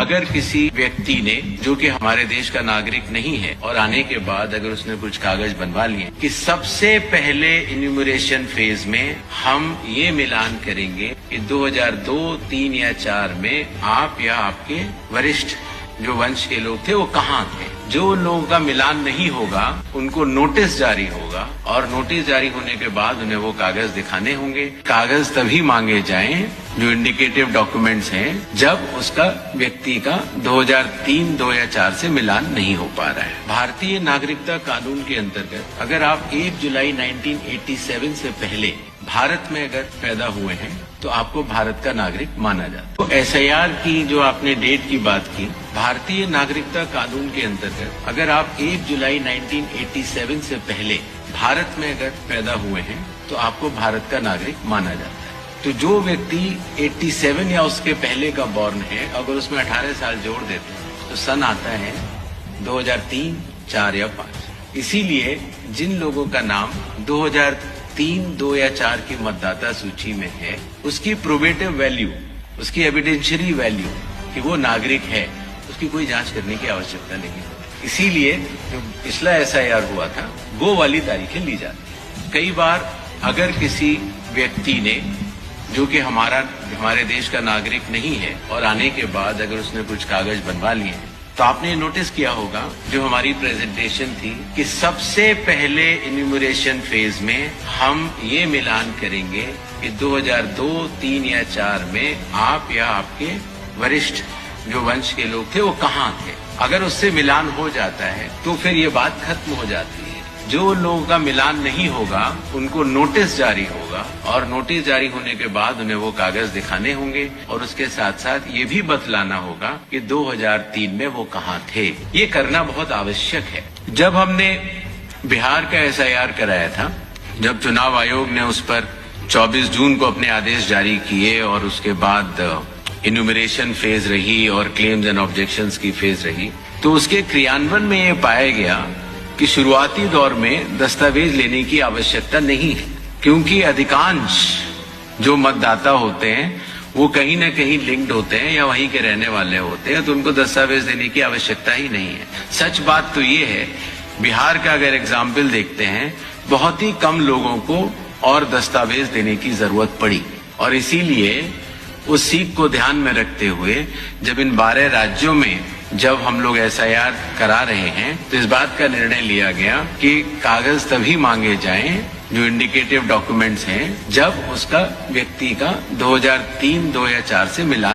अगर किसी व्यक्ति ने, जो कि हमारे देश का नागरिक नहीं है, और आने के बाद अगर उसने कुछ कागज बनवा लिए कि सबसे पहले इन्यूमरेशन फेज में हम ये मिलान करेंगे कि 2002, 3 या 4 में आप या आपके वरिष्ठ जो वंश के लोग थे वो कहाँ थे। जो लोगों का मिलान नहीं होगा उनको नोटिस जारी होगा, और नोटिस जारी होने के बाद उन्हें वो कागज दिखाने होंगे। कागज तभी मांगे जाएं जो इंडिकेटिव डॉक्यूमेंट्स हैं जब उसका व्यक्ति का 2003, 2 या 4 से मिलान नहीं हो पा रहा है। भारतीय नागरिकता कानून के अंतर्गत अगर आप 1 जुलाई 1987 से पहले भारत में अगर पैदा हुए हैं तो आपको भारत का नागरिक माना जाता है। तो एसआईआर की जो आपने डेट की बात की, भारतीय नागरिकता कानून के अंतर्गत अगर आप 1 जुलाई 1987 से पहले भारत में अगर पैदा हुए हैं तो आपको भारत का नागरिक माना जाता है। तो जो व्यक्ति 87 या उसके पहले का बॉर्न है, अगर उसमें 18 साल जोड़ देते हैं तो सन आता है 2003, 4 या 5। इसीलिए जिन लोगों का नाम 2003, 2 या 4 की मतदाता सूची में है, उसकी प्रोबेटिव वैल्यू, उसकी एविडेंशियरी वैल्यू कि वो नागरिक है, उसकी कोई जांच करने की आवश्यकता नहीं होती। इसीलिए जो पिछला एसआईआर हुआ था वो वाली तारीखें ली जाती है। कई बार अगर किसी व्यक्ति ने, जो कि हमारे देश का नागरिक नहीं है, और आने के बाद अगर उसने कुछ कागज बनवा लिए तो आपने नोटिस किया होगा जो हमारी प्रेजेंटेशन थी कि सबसे पहले इन्यूमरेशन फेज में हम ये मिलान करेंगे कि 2002, 3 या 4 में आप या आपके वरिष्ठ जो वंश के लोग थे वो कहाँ थे। अगर उससे मिलान हो जाता है तो फिर ये बात खत्म हो जाती है। जो लोगों का मिलान नहीं होगा उनको नोटिस जारी होगा, और नोटिस जारी होने के बाद उन्हें वो कागज दिखाने होंगे, और उसके साथ साथ ये भी बतलाना होगा कि 2003 में वो कहाँ थे। ये करना बहुत आवश्यक है। जब हमने बिहार का एसआईआर कराया था, जब चुनाव आयोग ने उस पर 24 जून को अपने आदेश जारी किए, और उसके बाद इन्यूमरेशन फेज रही और क्लेम्स एंड ऑब्जेक्शंस की फेज रही, तो उसके क्रियान्वयन में ये पाया गया कि शुरुआती दौर में दस्तावेज लेने की आवश्यकता नहीं है, क्योंकि अधिकांश जो मतदाता होते हैं वो कहीं न कहीं लिंक्ड होते हैं या वहीं के रहने वाले होते हैं, तो उनको दस्तावेज देने की आवश्यकता ही नहीं है। सच बात तो ये है, बिहार का अगर एग्जाम्पल देखते हैं, बहुत ही कम लोगों को और दस्तावेज देने की जरूरत पड़ी, और इसीलिए उस सीख को ध्यान में रखते हुए जब इन 12 राज्यों में जब हम लोग एसआईआर करा रहे हैं तो इस बात का निर्णय लिया गया कि कागज तभी मांगे जाएं जो इंडिकेटिव डॉक्यूमेंट्स हैं जब उसका व्यक्ति का 2003, 2 या 4 से मिला